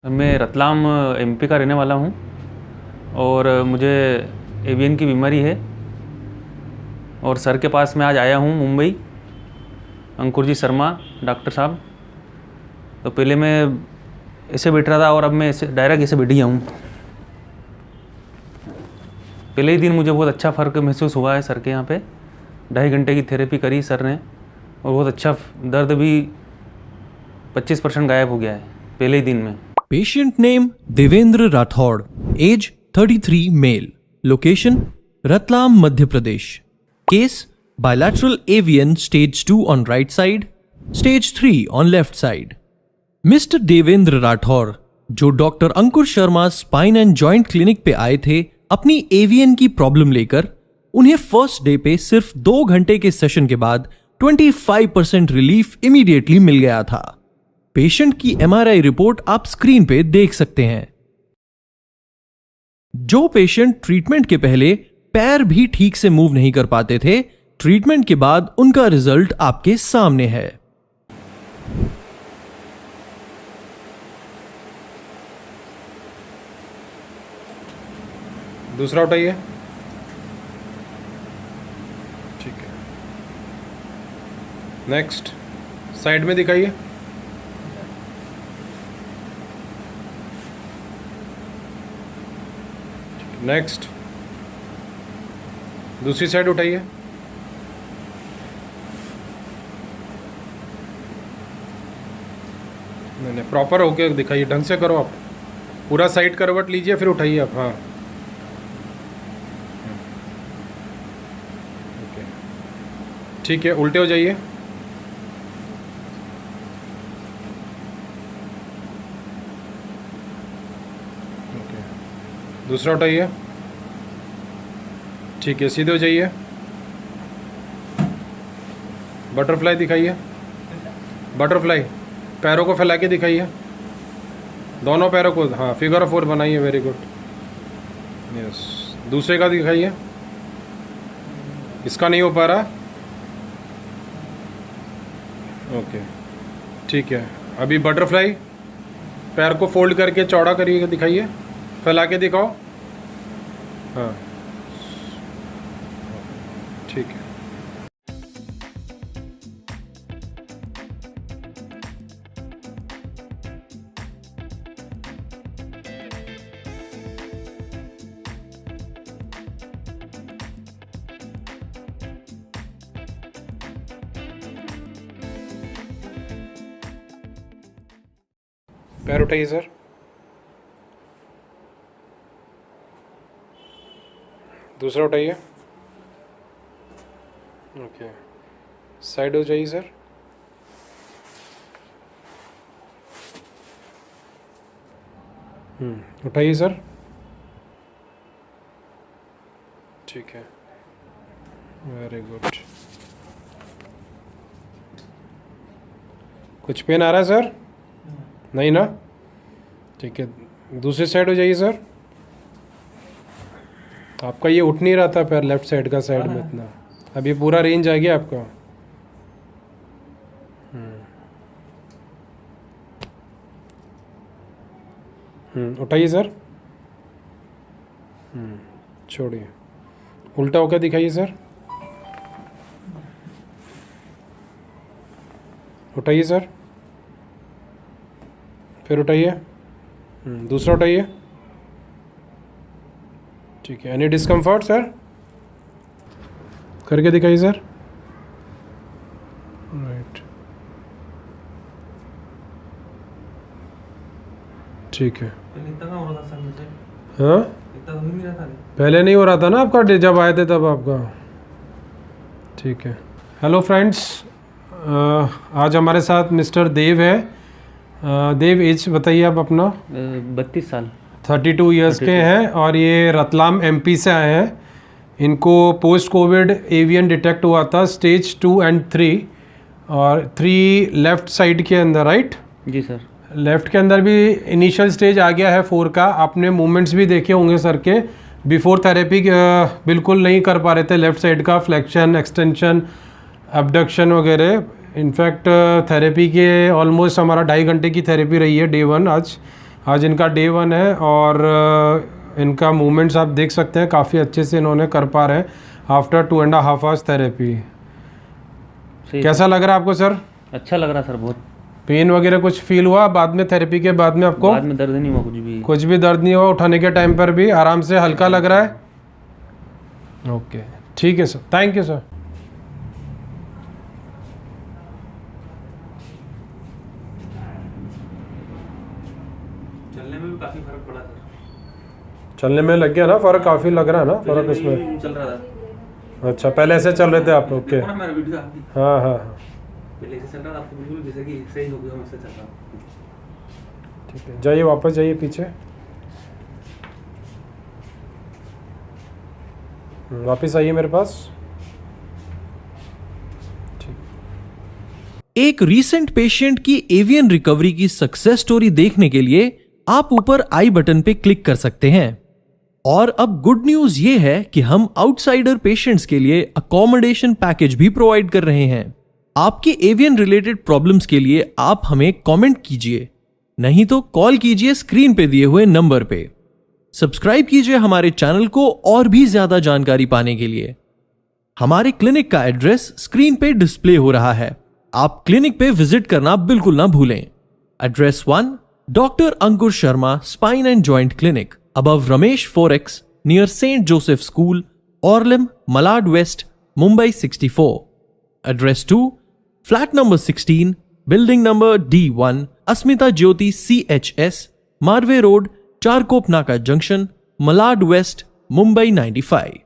मैं रतलाम एमपी का रहने वाला हूँ और मुझे एवियन की बीमारी है और सर के पास मैं आज आया हूँ मुंबई, अंकुर जी शर्मा डॉक्टर साहब। तो पहले मैं ऐसे बैठ रहा था और अब मैं ऐसे डायरेक्ट ऐसे बैठ गया हूँ। पहले ही दिन मुझे बहुत अच्छा फ़र्क महसूस हुआ है सर के यहाँ पे। 2.5 घंटे की थेरेपी करी सर ने और बहुत अच्छा दर्द भी 25% गायब हो गया है पहले ही दिन में। Patient name Devendra Rathod, age 33 male, location Ratlam, Madhya Pradesh. Case bilateral avian stage 2 on right side, stage 3 on left side. Mr. Devendra Rathod, जो doctor Ankur Sharma spine and joint clinic पे आए थे अपनी एवियन की problem लेकर, उन्हें first day पे सिर्फ 2 घंटे के सेशन के बाद 25% रिलीफ इमीडिएटली मिल गया था। पेशेंट की एमआरआई रिपोर्ट आप स्क्रीन पे देख सकते हैं। जो पेशेंट ट्रीटमेंट के पहले पैर भी ठीक से मूव नहीं कर पाते थे, ट्रीटमेंट के बाद उनका रिजल्ट आपके सामने है। दूसरा उठाइए। ठीक है, नेक्स्ट साइड में दिखाइए। नेक्स्ट दूसरी साइड उठाइए। नहीं, प्रॉपर होके दिखाइए, ढंग से करो आप। पूरा साइड करवट लीजिए फिर उठाइए आप। हाँ, ओके, ठीक है। उल्टे हो जाइए। दूसरा उठाइए। ठीक है, सीधे हो जाइए। बटरफ्लाई दिखाइए। बटरफ्लाई पैरों को फैला के दिखाइए, दोनों पैरों को। हाँ, फिगर ऑफ 4 बनाइए। Very good, yes. दूसरे का दिखाइए। इसका नहीं हो पा रहा। ओके, ठीक है। अभी बटरफ्लाई पैर को फोल्ड करके चौड़ा करिए, दिखाइए, फैला के दिखाओ। हाँ, ठीक है। पैर उठाइए सर। दूसरा उठाइए। ओके, साइड हो जाइए सर। उठाइए सर। ठीक है, वेरी गुड। कुछ पेन आ रहा है सर? नहीं ना? ठीक है, दूसरी साइड हो जाइए सर। आपका ये उठ नहीं रहा था पैर, लेफ्ट साइड का साइड में इतना। अब ये पूरा रेंज आ गया आपका। उठाइए सर। छोड़िए, उल्टा होकर दिखाइए सर। उठाइए सर, फिर उठाइए। दूसरा उठाइए। ठीक है, एनी डिस्कम्फर्ट सर? करके दिखाइए सर। राइट, ठीक है। हाँ, पहले नहीं हो रहा था ना आपका, जब आए थे तब आपका। ठीक है। हेलो फ्रेंड्स, आज हमारे साथ मिस्टर देव है। देव, एज बताइए आप अपना। 32 साल। 32 ईयर्स के हैं और ये रतलाम एमपी से आए हैं। इनको पोस्ट कोविड एवियन डिटेक्ट हुआ था, स्टेज 2 एंड 3, और 3 लेफ्ट साइड के अंदर, राइट? जी सर। लेफ्ट के अंदर भी इनिशियल स्टेज आ गया है 4 का। आपने मूवमेंट्स भी देखे होंगे सर के। बिफोर थेरेपी बिल्कुल नहीं कर पा रहे थे लेफ्ट साइड का, फ्लेक्शन, एक्सटेंशन, अबडक्शन वगैरह। इनफैक्ट थेरेपी के ऑलमोस्ट हमारा 2.5 घंटे की थेरेपी रही है डे 1 आज। आज इनका डे 1 है और इनका मूवमेंट्स आप देख सकते हैं काफ़ी अच्छे से इन्होंने कर पा रहे हैं आफ्टर 2.5 आवर्स थेरेपी। कैसा लग रहा है आपको सर? अच्छा लग रहा सर बहुत। पेन वगैरह कुछ फील हुआ बाद में थेरेपी के बाद में आपको? बाद में दर्द नहीं हुआ कुछ भी दर्द नहीं हुआ, उठाने के टाइम पर भी आराम से हल्का लग रहा है? ओके ठीक है सर, थैंक यू सर। चलने में भी काफ़ी फर्क पड़ा सर। चलने में लग गया ना फर्क? काफ़ी लग रहा है ना फर्क इसमें? चल रहा था। अच्छा पहले ऐसे चल रहे थे आप? ओके मेरा वीडियो आपकी हाँ हाँ पहले ऐसे चल रहा था, आपको बिल्कुल जैसे कि सही हो गया वैसे चल रहा। ठीक है, जाइए वापस जाइए पीछे, वापस आइए मेरे पास। एक रीसेंट पेशेंट की एवियन रिकवरी की सक्सेस स्टोरी देखने के लिए आप ऊपर आई बटन पे क्लिक कर सकते हैं। और अब गुड न्यूज ये है कि हम आउटसाइडर पेशेंट्स के लिए अकोमोडेशन पैकेज भी प्रोवाइड कर रहे हैं। आपकी एवियन रिलेटेड प्रॉब्लम्स के लिए आप हमें कमेंट कीजिए, नहीं तो कॉल कीजिए स्क्रीन पे दिए हुए नंबर पे। सब्सक्राइब कीजिए हमारे चैनल को और भी ज्यादा जानकारी पाने के लिए। हमारे क्लिनिक का एड्रेस स्क्रीन पे डिस्प्ले हो रहा है, आप क्लिनिक पे विजिट करना बिल्कुल ना भूलें। Address 1 doctor Ankur Sharma spine and joint clinic, above Ramesh Forex, near St. Joseph School, Orlim, Malad West, Mumbai 64. Address 2 flat number 16, building number D1, Asmita Jyoti CHS, Marve Road, Charkop Naka Junction, Malad West, Mumbai 95.